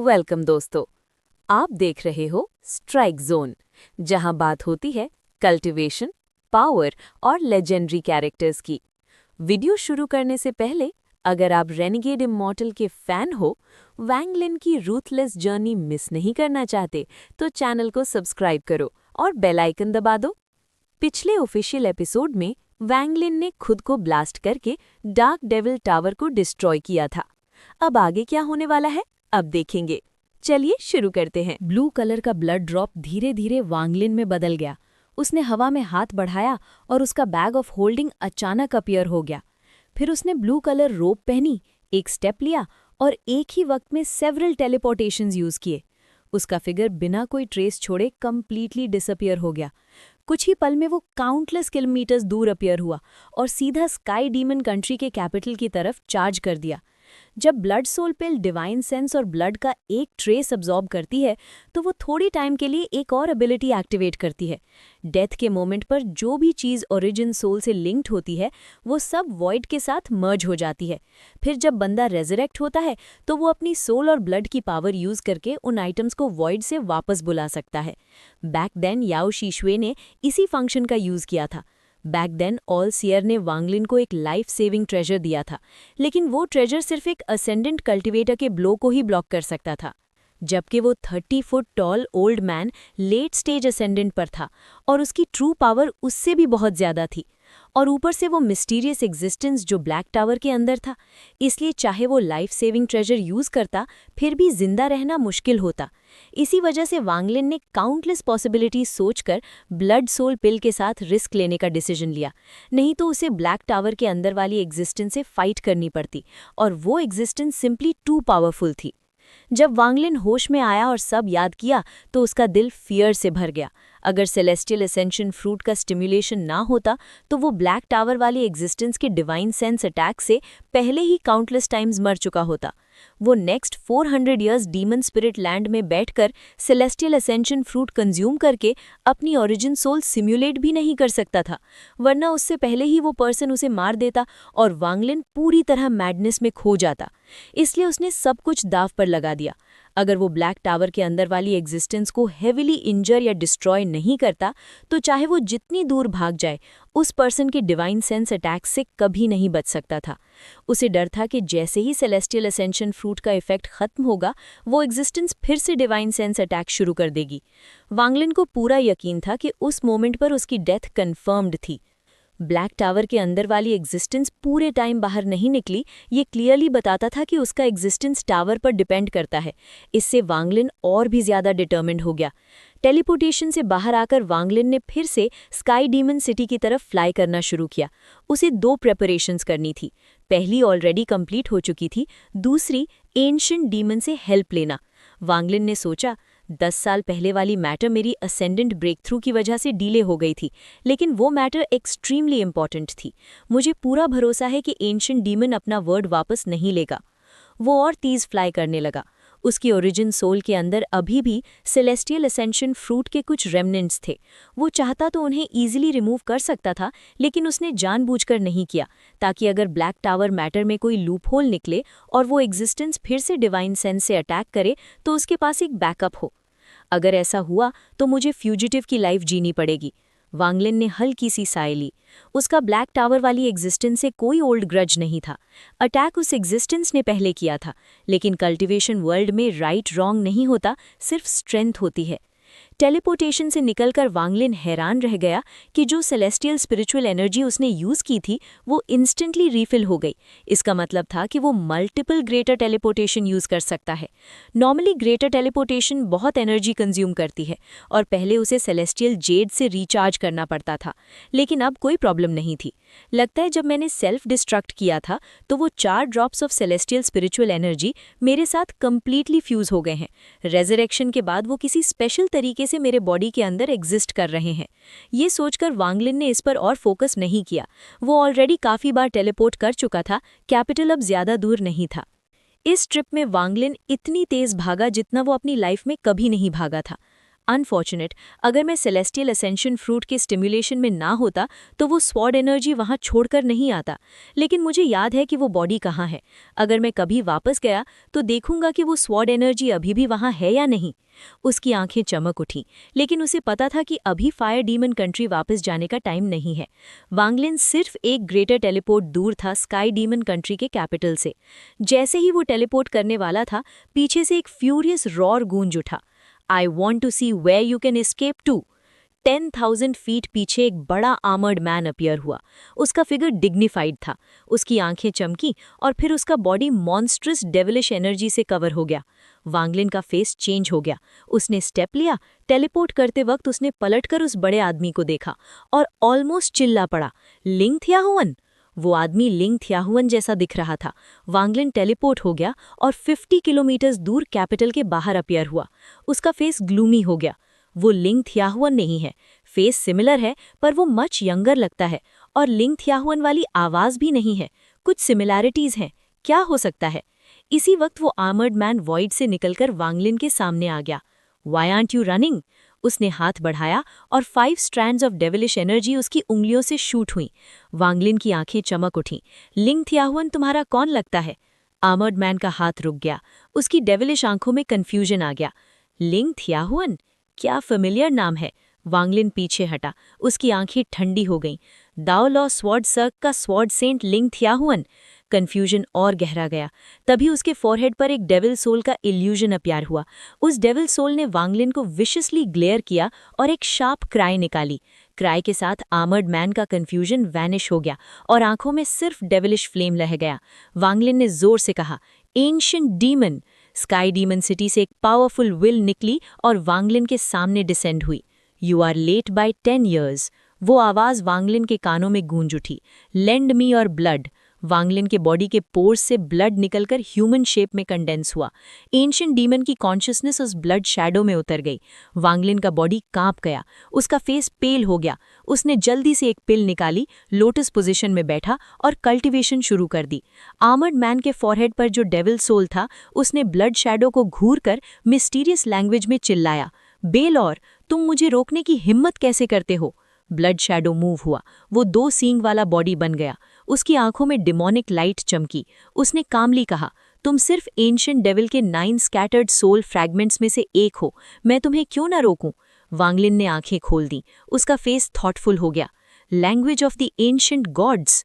Welcome दोस्तों। आप देख रहे हो स्ट्राइक जोन, जहां बात होती है कल्टीवेशन, पावर और लेजेंडरी कैरेक्टर्स की। वीडियो शुरू करने से पहले अगर आप रेनिगेड इमॉर्टल के फैन हो, वैंग लिन की रूथलेस जर्नी मिस नहीं करना चाहते, तो चैनल को सब्सक्राइब करो और बेल आइकन दबा दो। पिछले ऑफिशियल एपिसोड में वैंग लिन ने खुद को ब्लास्ट करके डार्क डेविल टावर को डिस्ट्रॉय किया था। अब आगे क्या होने वाला है, अब देखेंगे। चलिए शुरू करते हैं। ब्लू कलर का ब्लड ड्रॉप धीरे धीरे वांग लिन में बदल गया। उसने हवा में हाथ बढ़ाया और उसका बैग ऑफ होल्डिंग अचानक अपीयर हो गया। फिर उसने ब्लू कलर रोप पहनी, एक स्टेप लिया और एक ही वक्त में सेवरल टेलीपोर्टेशंस यूज किए। उसका फिगर बिना कोई ट्रेस छोड़े कंप्लीटली डिसअपियर हो गया। कुछ ही पल में वो काउंटलेस किलोमीटर्स दूर अपीयर हुआ और सीधा स्काई डीमन कंट्री के कैपिटल की तरफ चार्ज कर दिया। जब ब्लड सोल पिल डिवाइन सेंस और ब्लड का एक ट्रेस अब्जॉर्ब करती है, तो वो थोड़ी टाइम के लिए एक और एबिलिटी एक्टिवेट करती है। डेथ के मोमेंट पर जो भी चीज़ ओरिजिन सोल से लिंक्ड होती है, वो सब वॉइड के साथ मर्ज हो जाती है। फिर जब बंदा रेजरेक्ट होता है, तो वो अपनी सोल और ब्लड की पावर यूज़ करके उन आइटम्स को वॉइड से वापस बुला सकता है। बैक देन याओ शीशुए ने इसी फंक्शन का यूज़ किया था। बैक देन ऑल सियर ने वांग लिन को एक लाइफ सेविंग ट्रेजर दिया था, लेकिन वो ट्रेजर सिर्फ एक असेंडेंट कल्टिवेटर के ब्लो को ही ब्लॉक कर सकता था। जबकि वो 30 foot tall old man late stage ascendant पर था और उसकी ट्रू पावर उससे भी बहुत ज़्यादा थी। और ऊपर से वो मिस्टीरियस एग्जिस्टेंस जो ब्लैक टावर के अंदर था, इसलिए चाहे वो लाइफ सेविंग ट्रेजर यूज़ करता, फिर भी जिंदा रहना मुश्किल होता। इसी वजह से वांग लिन ने काउंटलेस पॉसिबिलिटीज सोचकर ब्लड सोल पिल के साथ रिस्क लेने का डिसीजन लिया। नहीं तो उसे ब्लैक टावर के अंदर वाली एग्जिस्टेंस से फाइट करनी पड़ती, और वो एग्जिस्टेंस सिंपली टू पावरफुल थी। जब वांग लिन होश में आया और सब याद किया, तो उसका दिल फियर से भर गया। अगर सेलेस्टियल एसेंशन फ्रूट का स्टिम्युलेशन ना होता, तो वो ब्लैक टावर वाली एग्जिस्टेंस के डिवाइन सेंस अटैक से पहले ही काउंटलेस टाइम्स मर चुका होता। वो next 400 years demon spirit land में बैठकर सेलेस्टियल एसेंशन फ्रूट कंज्यूम करके अपनी ओरिजिन सोल सिम्युलेट भी नहीं कर सकता था, वरना उससे पहले ही वो पर्सन उसे मार देता और वांग लिन पूरी तरह मैडनेस में खो जाता। इसलिए उसने सब कुछ दाव पर लगा दिया। अगर वो ब्लैक टावर के अंदर वाली एग्जिस्टेंस को हेविली इंजर या डिस्ट्रॉय नहीं करता, तो चाहे वो जितनी दूर भाग जाए, उस पर्सन के डिवाइन सेंस अटैक से कभी नहीं बच सकता था। उसे डर था कि जैसे ही सेलेस्टियल असेंशन फ्रूट का इफेक्ट खत्म होगा, वो एग्जिस्टेंस फिर से डिवाइन सेंस अटैक शुरू कर देगी। वांग लिन को पूरा यकीन था कि उस मोमेंट पर उसकी डेथ कन्फर्म्ड थी। ब्लैक टावर के अंदर वाली एग्जिस्टेंस पूरे टाइम बाहर नहीं निकली, ये क्लियरली बताता था कि उसका एग्जिस्टेंस टावर पर डिपेंड करता है। इससे वांग लिन और भी ज्यादा डिटर्मिन्ड हो गया। टेलीपोर्टेशन से बाहर आकर वांग लिन ने फिर से स्काई डीमन सिटी की तरफ फ्लाई करना शुरू किया। उसे 2 प्रेपरेशंस करनी थी। पहली ऑलरेडी कंप्लीट हो चुकी थी, दूसरी एंशिएंट डीमन से हेल्प लेना। वांग लिन ने सोचा, 10 साल पहले वाली मैटर मेरी असेंडेंट ब्रेक थ्रू की वजह से डिले हो गई थी, लेकिन वो मैटर एक्सट्रीमली इंपॉर्टेंट थी। मुझे पूरा भरोसा है कि एंशिएंट डीमन अपना वर्ड वापस नहीं लेगा। वो और तेज फ्लाई करने लगा। उसकी ओरिजिन सोल के अंदर अभी भी सेलेस्टियल असेंशन फ्रूट के कुछ रेमनेंट्स थे। वो चाहता तो उन्हें ईजिली रिमूव कर सकता था, लेकिन उसने जानबूझकर नहीं किया, ताकि अगर ब्लैक टावर मैटर में कोई लूपहोल निकले और वो एग्जिस्टेंस फिर से डिवाइन सेंस से अटैक करे, तो उसके पास एक बैकअप हो। अगर ऐसा हुआ तो मुझे फ्यूजिटिव की लाइफ जीनी पड़ेगी। वांग लिन ने हल्की सी साय ली। उसका ब्लैक टावर वाली एग्जिस्टेंस से कोई ओल्ड ग्रज नहीं था। अटैक उस एग्जिस्टेंस ने पहले किया था, लेकिन कल्टीवेशन वर्ल्ड में राइट रॉन्ग नहीं होता, सिर्फ स्ट्रेंथ होती है। टेलीपोर्टेशन से निकलकर वांग लिन हैरान रह गया कि जो सेलेस्टियल स्पिरिचुअल एनर्जी उसने यूज़ की थी, वो इंस्टेंटली रीफिल हो गई। इसका मतलब था कि वो मल्टीपल ग्रेटर टेलीपोर्टेशन यूज़ कर सकता है। नॉर्मली ग्रेटर टेलीपोर्टेशन बहुत एनर्जी कंज्यूम करती है और पहले उसे सेलेस्टियल जेड से रिचार्ज करना पड़ता था, लेकिन अब कोई प्रॉब्लम नहीं थी। लगता है जब मैंने सेल्फ डिस्ट्रक्ट किया था, तो वो 4 drops of celestial spiritual energy मेरे साथ कंप्लीटली फ्यूज हो गए हैं। रेजरेक्शन के बाद वो किसी स्पेशल तरीके से मेरे बॉडी के अंदर एग्जिस्ट कर रहे हैं। ये सोचकर वांग लिन ने इस पर और फोकस नहीं किया। वो ऑलरेडी काफ़ी बार टेलीपोर्ट कर चुका था, कैपिटल अब ज़्यादा दूर नहीं था। इस ट्रिप में वांग लिन इतनी तेज़ भागा जितना वो अपनी लाइफ में कभी नहीं भागा था। अनफॉर्चुनेट, अगर मैं सेलेस्टियल असेंशन फ्रूट के स्टिमुलेशन में ना होता तो वो स्वॉर्ड एनर्जी वहाँ छोड़कर नहीं आता। लेकिन मुझे याद है कि वो बॉडी कहाँ है। अगर मैं कभी वापस गया तो देखूंगा कि वो स्वॉर्ड एनर्जी अभी भी वहाँ है या नहीं। उसकी आंखें चमक उठीं, लेकिन उसे पता था कि अभी फायर डीमन कंट्री वापस जाने का टाइम नहीं है। वांगलिन सिर्फ एक ग्रेटर टेलीपोर्ट दूर था स्काई डीमन कंट्री के कैपिटल से। जैसे ही वो टेलीपोर्ट करने वाला था, पीछे से एक फ्यूरियस रॉर गूंज उठा। I want to see where you can escape to. 10,000 feet पीछे एक बड़ा आर्मर्ड मैन अपीयर हुआ। उसका फिगर डिग्निफाइड था, उसकी आंखें चमकी और फिर उसका बॉडी मॉन्स्ट्रस डेविलिश एनर्जी से कवर हो गया। वांगलिन का फेस चेंज हो गया। उसने स्टेप लिया। टेलीपोर्ट करते वक्त उसने पलटकर उस बड़े आदमी को देखा और ऑलमोस्ट चिल्ला पड़ा, लिंग थियाहुअन। वो आदमी लिंग थियाहुअन जैसा दिख रहा था। वांगलिन टेलीपोर्ट हो गया और 50 किलोमीटर दूर कैपिटल के बाहर अपीयर हुआ। उसका फेस ग्लूमी हो गया। वो लिंग थियाहुअन नहीं है। फेस सिमिलर है पर वो मच यंगर लगता है, और लिंग थियाहुअन वाली आवाज भी नहीं है। कुछ सिमिलैरिटीज हैं। क्या हो सकता है? इसी वक्त वो आर्मर्ड मैन वॉइड से निकलकर वांगलिन के सामने आ गया। Y aunt you running? उसने हाथ बढ़ाया और 5 स्ट्रैंड्स ऑफ डेविलिश एनर्जी उसकी उंगलियों से शूट हुई। वांगलिन की आंखें चमक उठीं। लिंग थियाहुअन तुम्हारा कौन लगता है? आर्मर्ड मैन का हाथ रुक गया। उसकी डेविलिश आंखों में कंफ्यूजन आ गया। लिंग थियाहुअन? क्या फेमिलियर नाम है। वांगलिन पीछे हटा। उसकी आंखें ठंडी हो गईं। दाओ लॉ स्वॉर्ड सर्क का स्वॉर्ड सेंट लिंग थियाहुअन। कंफ्यूजन और गहरा गया। तभी उसके फॉरहेड पर एक डेविल सोल का इल्यूजन अपीयर हुआ। उस डेविल सोल ने वांगलिन को विशियसली ग्लेयर किया और एक शार्प क्राई निकाली। क्राई के साथ आर्मर्ड मैन का कंफ्यूजन वैनिश हो गया और आंखों में सिर्फ डेविलिश फ्लेम रह गया। वांगलिन ने जोर से कहा, ancient demon. Sky demon city से एक पावरफुल विल निकली और वांगलिन के सामने डिसेंड हुई। You are late by 10 years। वो आवाज वांगलिन के कानों में गूंज उठी। Lend me your blood. Wanglin के बॉडी के पोर्स से ब्लड निकलकर ह्यूमन शेप में कंडेंस हुआ। एंशिएंट डीमन की कॉन्शियसनेस उस ब्लड शैडो में उतर गई। वांगलिन का बॉडी कांप गया। उसका फेस पेल हो गया। उसने जल्दी से एक पिल निकाली, लोटस पोजीशन में बैठा और कल्टीवेशन शुरू कर दी। आर्मर्ड मैन के फॉरहेड पर जो डेविल सोल था, उसने ब्लड शैडो को घूरकर मिस्टीरियस लैंग्वेज में चिल्लाया, बेलौर, तुम मुझे रोकने की हिम्मत कैसे करते हो? ब्लड शैडो मूव हुआ। वो 2 सींग वाला बॉडी बन गया। उसकी आंखों में डिमोनिक लाइट चमकी। उसने कामली कहा, तुम सिर्फ एंशिएंट डेविल के 9 स्कैटर्ड सोल फ्रैगमेंट्स में से एक हो। मैं तुम्हें क्यों ना रोकूं? वांगलिन ने आंखें खोल दी। उसका फेस थॉटफुल हो गया। Language of the ancient gods.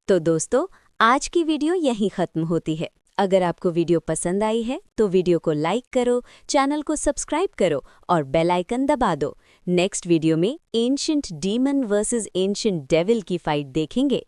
तो दोस्तों, आज की वीडियो यहीं खत्म होती है। अगर आपको वीडियो पसंद आई है तो वीडियो को लाइक करो, चैनल को सब्सक्राइब करो और बेल आइकन दबा दो। नेक्स्ट वीडियो में ancient demon versus ancient devil की फाइट देखेंगे।